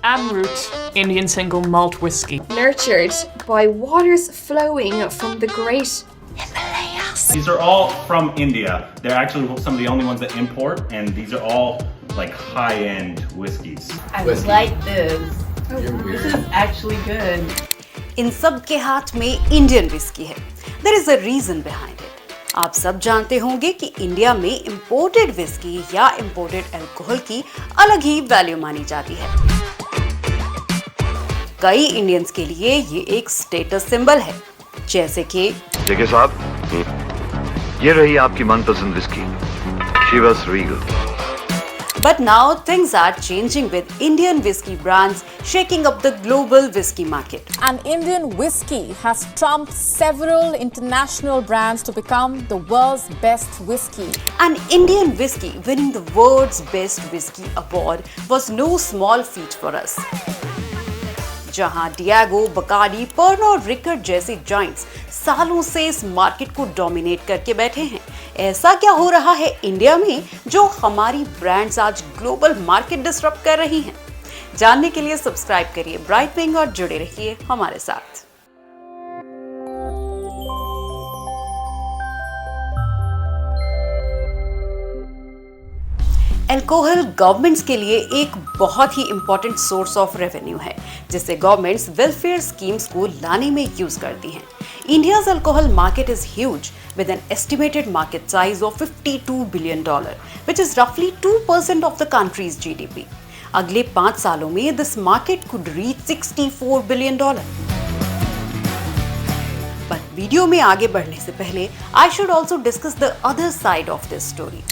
Amrut Indian single malt whiskey. Nurtured by waters flowing from the great Himalayas. These are all from India. They're actually some of the only ones that import, and these are all like high-end whiskeys. I like this. This is actually good. इन सब के हाथ में Indian whisky है. There is a reason behind it. आप सब जानते होंगे कि इंडिया में इंपोर्टेड विस्की या इंपोर्टेड अल्कोहल की अलग ही वैल्यू मानी जाती है. कई इंडियंस के लिए ये एक स्टेटस सिंबल है, जैसे कि जेके साहब, ये रही आपकी मनपसंद whisky, Shivas Regal. But now things are changing with Indian whiskey brands shaking up the global whiskey market. And Indian whiskey has trumped several international brands to become the world's best whiskey. And Indian whiskey winning the world's best whiskey award was no small feat for us. जहां Diego, Bacardi, पर्नॉड record जैसे joints सालों से इस market को dominate करके बैठे हैं, ऐसा क्या हो रहा है इंडिया में जो हमारी ब्रांड्स आज ग्लोबल मार्केट डिसरप्ट कर रही हैं? जानने के लिए सब्सक्राइब करिए ब्राइट विंग और जुड़े रहिए हमारे साथ. अल्कोहल गवर्नमेंट्स के लिए एक बहुत ही इंपॉर्टेंट सोर्स ऑफ रेवेन्यू है, जिसे गवर्नमेंट्स वेलफेयर स्कीम्स को लाने में यूज करती हैं. India's alcohol market is huge with an estimated market size of $52 billion, which is roughly 2% of the country's GDP. अगले 5 सालों में this market could reach $64 billion. But video में आगे बढ़ने से पहले I should also discuss the other side of this story.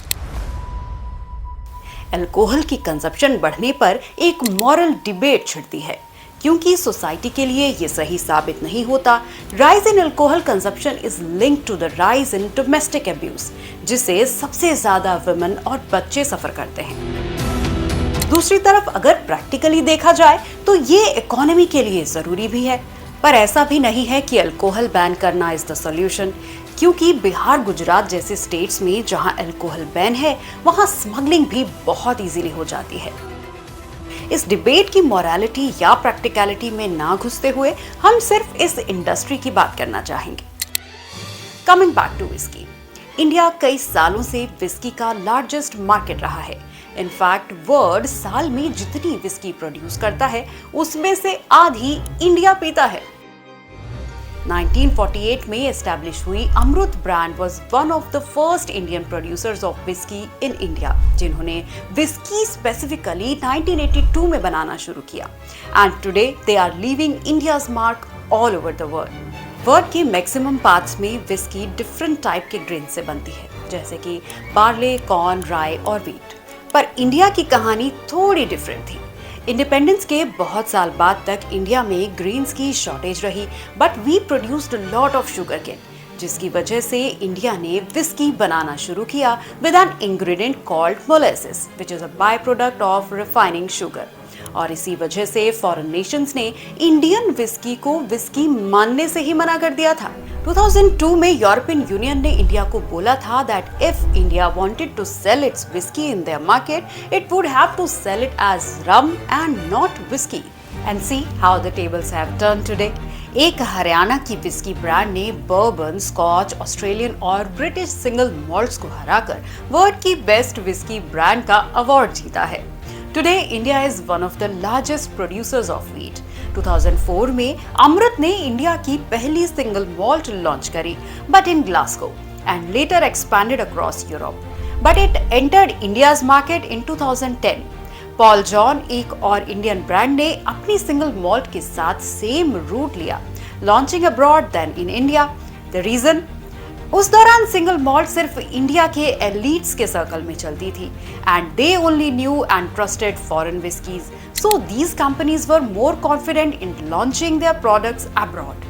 Alcohol की consumption बढ़ने पर एक मॉरल डिबेट छिड़ती है, क्योंकि सोसाइटी के लिए ये सही साबित नहीं होता. Rise in alcohol consumption is linked to the rise in domestic abuse, जिससे सबसे ज्यादा वुमेन और बच्चे सफर करते हैं. दूसरी तरफ अगर प्रैक्टिकली देखा जाए तो ये इकोनॉमी के लिए जरूरी भी है, पर ऐसा भी नहीं है कि अल्कोहल बैन करना इज द सॉल्यूशन, क्योंकि बिहार, गुजरात जैसे स्टेट्स में जहां अल्कोहल बैन है, वहां स्मगलिंग भी बहुत इजीली हो जाती है. इस डिबेट की मोरालिटी या प्रैक्टिकलिटी में ना घुसते हुए हम सिर्फ इस इंडस्ट्री की बात करना चाहेंगे. Coming back to whisky, India कई सालों से विस्की का लार्जेस्ट मार्केट रहा है. इनफैक्ट वर्ल्ड साल में जितनी विस्की प्रोड्यूस करता है, उसमें से आधी इंडिया पीता है. 1948 में एस्टैब्लिश हुई Amrit brand was one of the first Indian producers of whisky in India, जिन्होंने विस्की स्पेसिफिकली 1982 में बनाना शुरू किया. And today they are leaving India's mark all over the world. World के मैक्सिमम पार्ट्स में विस्की डिफरेंट टाइप के grain से बनती है, जैसे कि बार्ले, कॉर्न, राई और व्हीट. पर इंडिया की कहानी थोड़ी डिफरेंट थी. इंडिपेंडेंस के बहुत साल बाद तक इंडिया में ग्रेन्स की शॉर्टेज रही, but we produced lot of sugar cane, जिसकी वजह से इंडिया ने विस्की बनाना शुरू किया with an ingredient called molasses, which is a by product of refining sugar. और इसी वजह से फॉरेन नेशंस ने इंडियन विस्की को विस्की मानने से ही मना कर दिया था. 2002 में यूरोपियन यूनियन ने इंडिया को बोला था that if India wanted to sell its whisky in their market, it would have to sell it as rum and not whisky. And see how the tables have turned today. एक हरियाणा की whisky brand ने bourbon, scotch, Australian और British single malts को हराकर world की best whisky brand का award जीता है. Today, India is one of the largest producers of wheat. 2004 में अमृत ने इंडिया की पहली सिंगल मॉल्ट लॉन्च करी, but in Glasgow, and later expanded across Europe. But it entered India's market in 2010. Paul John, एक और Indian brand, ने अपनी single malt के साथ सेम रूट लिया, launching abroad then in India. The reason, उस दौरान सिंगल मॉल्ट सिर्फ इंडिया के एलीट्स के सर्कल में चलती थी, and they only knew and trusted foreign whiskies, so these companies were more confident in launching their products abroad.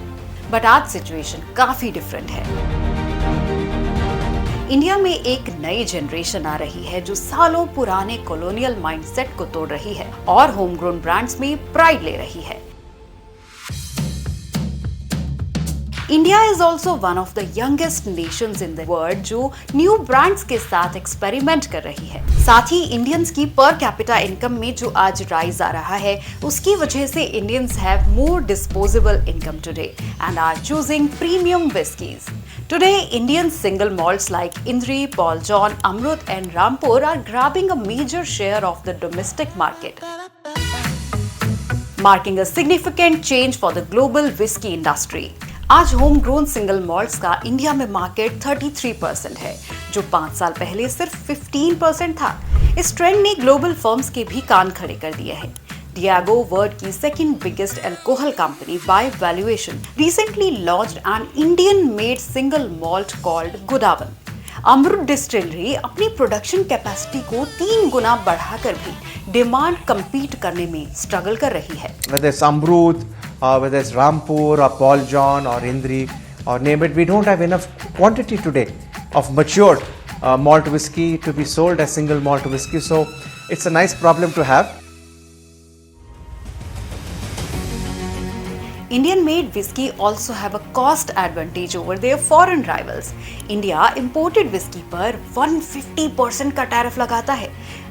But आज situation काफी डिफरेंट है. इंडिया में एक नई जनरेशन आ रही है जो सालों पुराने कॉलोनियल माइंडसेट को तोड़ रही है और होमग्रोन ब्रांड्स में प्राइड ले रही है. India is also one of the youngest Nations in the world जो न्यू ब्रांड्स के साथ एक्सपेरिमेंट कर रही है। साथ ही इंडियंस की पर कैपिटा इनकम में जो आज राइज आ रहा है, उसकी वजह से Indians have more disposable income today and are choosing premium whiskies. Today, Indian single malts like Indri, Paul John, Amrut and Rampur are grabbing a major share of the domestic market, marking a significant change for the global whiskey industry. आज home grown single malts का India में market 33% है, जो 5 साल पहले सिर्फ 15% था। इस ट्रेंड ने ग्लोबल फर्म्स के भी कान खड़े कर दिए हैं। Diageo, वर्ल्ड की second biggest alcohol company by valuation, recently launched an Indian-made single malt called Godawan. Amrut distillery अपनी प्रोडक्शन कैपेसिटी को 3 गुना बढ़ाकर भी डिमांड compete करने में स्ट्रगल कर रही है। Whether it's Amrut, whether it's Rampur or Paul John or Indri or name it, we don't have enough quantity today of matured malt whiskey to be sold as single malt whiskey. So it's a nice problem to have. Indian-made whiskey also have a cost advantage over their foreign rivals. India imported whiskey पर 150% का tariff लगाता है,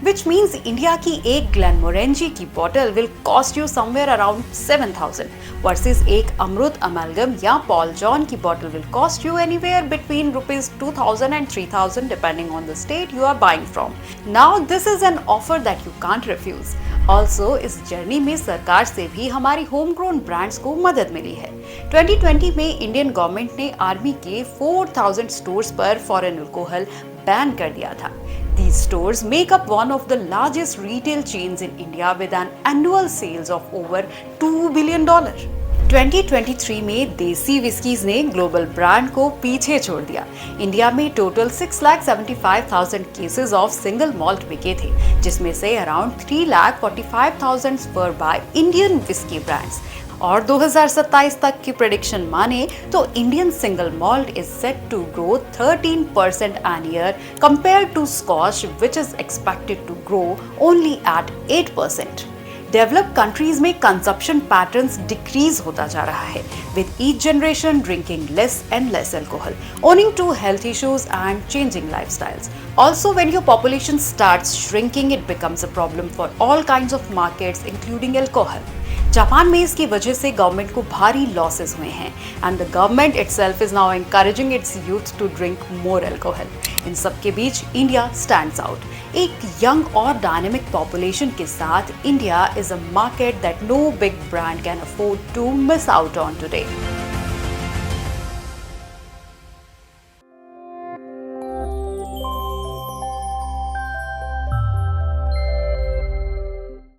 which means India की एक Glenmorangie की bottle will cost you somewhere around 7,000, versus एक अमृत amalgam या Paul John की bottle will cost you anywhere between rupees 2,000 and 3,000 depending on the state you are buying from. Now this is an offer that you can't refuse. Also इस journey में सरकार से भी हमारी home grown brands को मदद मिली है। 2020 में इंडियन गवर्नमेंट ने आर्मी के 4,000 स्टोर्स पर फॉरेन अल्कोहल बैन कर दिया था। These stores make up one of the largest retail chains in India with an annual sales of over $2 billion. 2023 में देसी विस्कीज ने ग्लोबल ब्रांड को पीछे छोड़ दिया। इंडिया में total 6,75,000 cases of single malt बिके थे, जिसमें से around 3,45,000 were by Indian whisky brands. और 2027 तक की प्रेडिक्शन माने तो Indian single malt is set to grow 13% an year compare to scotch which is expected to grow only at 8%। Developed countries में कंजप्शन पैटर्न्स डिक्रीज होता जा रहा है, with each generation drinking less and less alcohol, owing to health issues and changing lifestyles. Also, when your population starts shrinking, it becomes a problem for all kinds of markets, including alcohol. Japan में इसकी वजह से government को भारी losses हुए हैं and the government itself is now encouraging its youth to drink more alcohol. इन सब के बीच इंडिया स्टैंड्स आउट। एक यंग और डायनेमिक पॉपुलेशन के साथ India is a market that no big brand can afford to miss out on today.